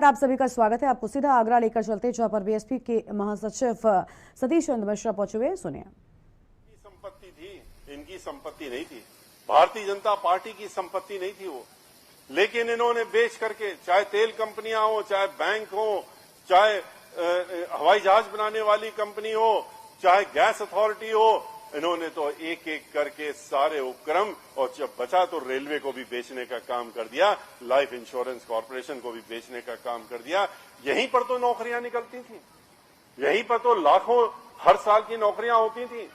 आप सभी का स्वागत है। आपको सीधा आगरा लेकर चलते हैं, जहां पर बीएसपी के महासचिव सतीश चंद्र मिश्रा पहुंचे हुए। सुनिए। संपत्ति थी, इनकी संपत्ति नहीं थी। भारतीय जनता पार्टी की संपत्ति नहीं थी वो, लेकिन इन्होंने बेच करके, चाहे तेल कंपनियां हो, चाहे बैंक हो, चाहे हवाई जहाज बनाने वाली कंपनी हो, चाहे गैस अथॉरिटी हो, इन्होंने तो एक एक करके सारे उपक्रम, और जब बचा तो रेलवे को भी बेचने का काम कर दिया, लाइफ इंश्योरेंस कॉर्पोरेशन को भी बेचने का काम कर दिया। यहीं पर तो नौकरियां निकलती थी, यहीं पर तो लाखों हर साल की नौकरियां होती थी,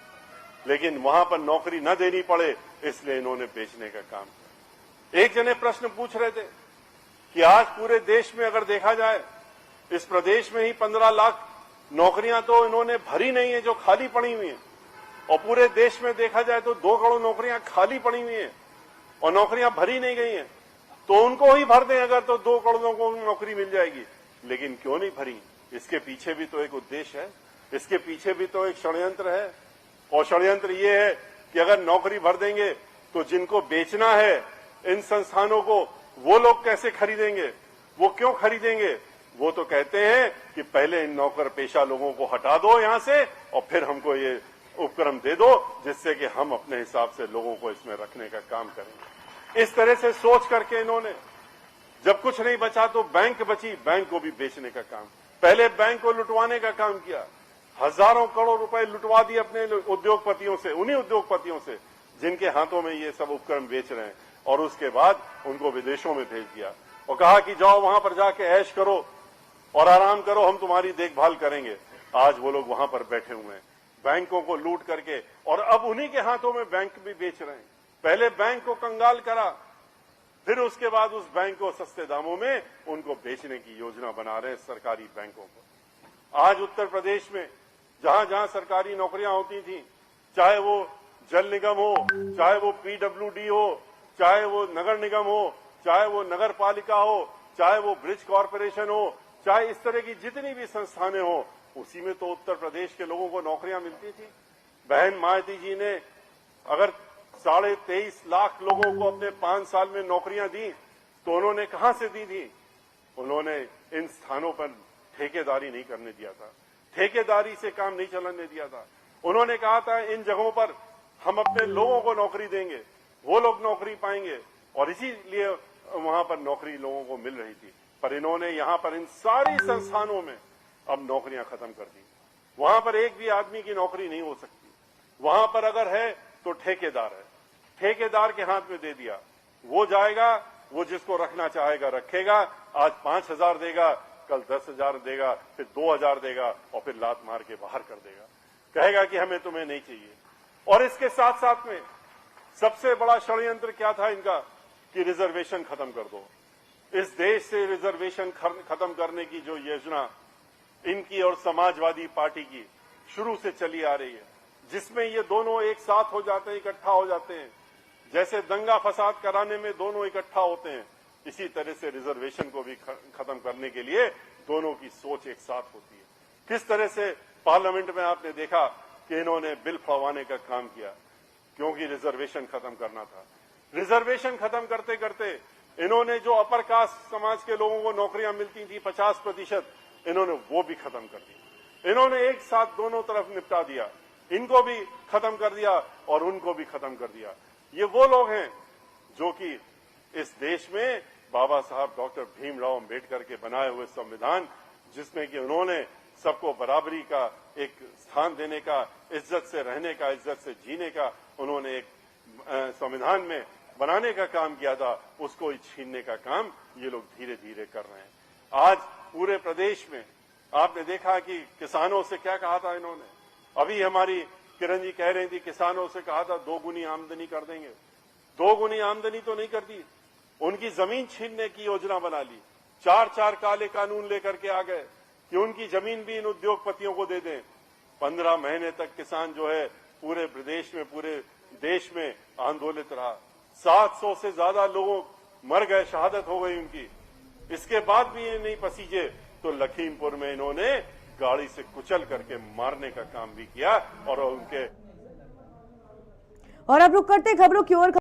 लेकिन वहां पर नौकरी न देनी पड़े इसलिए इन्होंने बेचने का काम किया। एक जने प्रश्न पूछ रहे थे कि आज पूरे देश में अगर देखा जाए, इस प्रदेश में ही 15 लाख नौकरियां तो इन्होंने भरी नहीं है जो खाली पड़ी हुई हैं, और पूरे देश में देखा जाए तो 2 करोड़ नौकरियां खाली पड़ी हुई हैं और नौकरियां भरी नहीं गई हैं, तो उनको ही भर दें अगर, तो 2 करोड़ को नौकरी मिल जाएगी। लेकिन क्यों नहीं भरी? इसके पीछे भी तो एक उद्देश्य है, इसके पीछे भी तो एक षड्यंत्र है, और षड्यंत्र ये है कि अगर नौकरी भर देंगे तो जिनको बेचना है इन संस्थानों को, वो लोग कैसे खरीदेंगे? वो क्यों खरीदेंगे? वो तो कहते हैं कि पहले इन नौकर पेशा लोगों को हटा दो यहां से, और फिर हमको ये उपक्रम दे दो, जिससे कि हम अपने हिसाब से लोगों को इसमें रखने का काम करेंगे। इस तरह से सोच करके इन्होंने, जब कुछ नहीं बचा तो बैंक बची, बैंक को भी बेचने का काम, पहले बैंक को लुटवाने का काम किया, हजारों करोड़ रुपए लुटवा दिए अपने उद्योगपतियों से, उन्हीं उद्योगपतियों से जिनके हाथों में ये सब उपक्रम बेच रहे हैं, और उसके बाद उनको विदेशों में भेज दिया और कहा कि जाओ वहां पर जाके ऐश करो और आराम करो, हम तुम्हारी देखभाल करेंगे। आज वो लोग वहां पर बैठे हुए हैं बैंकों को लूट करके, और अब उन्हीं के हाथों में बैंक भी बेच रहे हैं। पहले बैंक को कंगाल करा, फिर उसके बाद उस बैंक को सस्ते दामों में उनको बेचने की योजना बना रहे हैं सरकारी बैंकों को। आज उत्तर प्रदेश में जहां जहां सरकारी नौकरियां होती थी, चाहे वो जल निगम हो, चाहे वो पीडब्ल्यूडी हो, चाहे वो नगर निगम हो, चाहे वो नगर पालिका हो, चाहे वो ब्रिज कॉर्पोरेशन हो, चाहे इस तरह की जितनी भी संस्थानें हो, उसी में तो उत्तर प्रदेश के लोगों को नौकरियां मिलती थी। बहन मायावती जी ने अगर 23.5 लाख लोगों को अपने 5 साल में नौकरियां दी, तो उन्होंने कहां से दी थी? उन्होंने इन स्थानों पर ठेकेदारी नहीं करने दिया था, ठेकेदारी से काम नहीं चलाने दिया था। उन्होंने कहा था इन जगहों पर हम अपने लोगों को नौकरी देंगे, वो लोग नौकरी पाएंगे, और इसीलिए वहां पर नौकरी लोगों को मिल रही थी। पर इन्होंने यहां पर इन सारी संस्थानों में अब नौकरियां खत्म कर दी। वहां पर एक भी आदमी की नौकरी नहीं हो सकती, वहां पर अगर है तो ठेकेदार है, ठेकेदार के हाथ में दे दिया, वो जाएगा, वो जिसको रखना चाहेगा रखेगा। आज 5,000 देगा, कल 10,000 देगा, फिर 2,000 देगा, और फिर लात मार के बाहर कर देगा, कहेगा कि हमें तुम्हें नहीं चाहिए। और इसके साथ साथ में सबसे बड़ा षड्यंत्र क्या था इनका, कि रिजर्वेशन खत्म कर दो। इस देश से रिजर्वेशन खत्म करने की जो योजना इनकी और समाजवादी पार्टी की शुरू से चली आ रही है, जिसमें ये दोनों एक साथ हो जाते हैं, इकट्ठा हो जाते हैं, जैसे दंगा फसाद कराने में दोनों इकट्ठा होते हैं, इसी तरह से रिजर्वेशन को भी खत्म करने के लिए दोनों की सोच एक साथ होती है। किस तरह से पार्लियामेंट में आपने देखा कि इन्होंने बिल फड़वाने का काम किया, क्योंकि रिजर्वेशन खत्म करना था। रिजर्वेशन खत्म करते करते इन्होंने जो अपर कास्ट समाज के लोगों को नौकरियां मिलती थी 50%, इन्होंने वो भी खत्म कर दी। इन्होंने एक साथ दोनों तरफ निपटा दिया, इनको भी खत्म कर दिया और उनको भी खत्म कर दिया। ये वो लोग हैं जो कि इस देश में बाबा साहब डॉक्टर भीमराव अंबेडकर के बनाए हुए संविधान, जिसमें कि उन्होंने सबको बराबरी का एक स्थान देने का, इज्जत से रहने का, इज्जत से जीने का उन्होंने एक संविधान में बनाने का काम किया था, उसको छीनने का काम ये लोग धीरे धीरे कर रहे हैं। आज पूरे प्रदेश में आपने देखा कि किसानों से क्या कहा था इन्होंने। अभी हमारी किरण जी कह रही थी, किसानों से कहा था 2 गुनी आमदनी कर देंगे। 2 गुनी आमदनी तो नहीं कर दी, उनकी जमीन छीनने की योजना बना ली। 4 काले कानून लेकर के आ गए कि उनकी जमीन भी इन उद्योगपतियों को दे दें। 15 महीने तक किसान जो है पूरे प्रदेश में, पूरे देश में आंदोलित रहा। 700 से ज्यादा लोग मर गए, शहादत हो गई उनकी। इसके बाद भी ये नहीं पसीजे तो लखीमपुर में इन्होंने गाड़ी से कुचल करके मारने का काम भी किया, और उनके और अब रुक करते खबरों की ओर।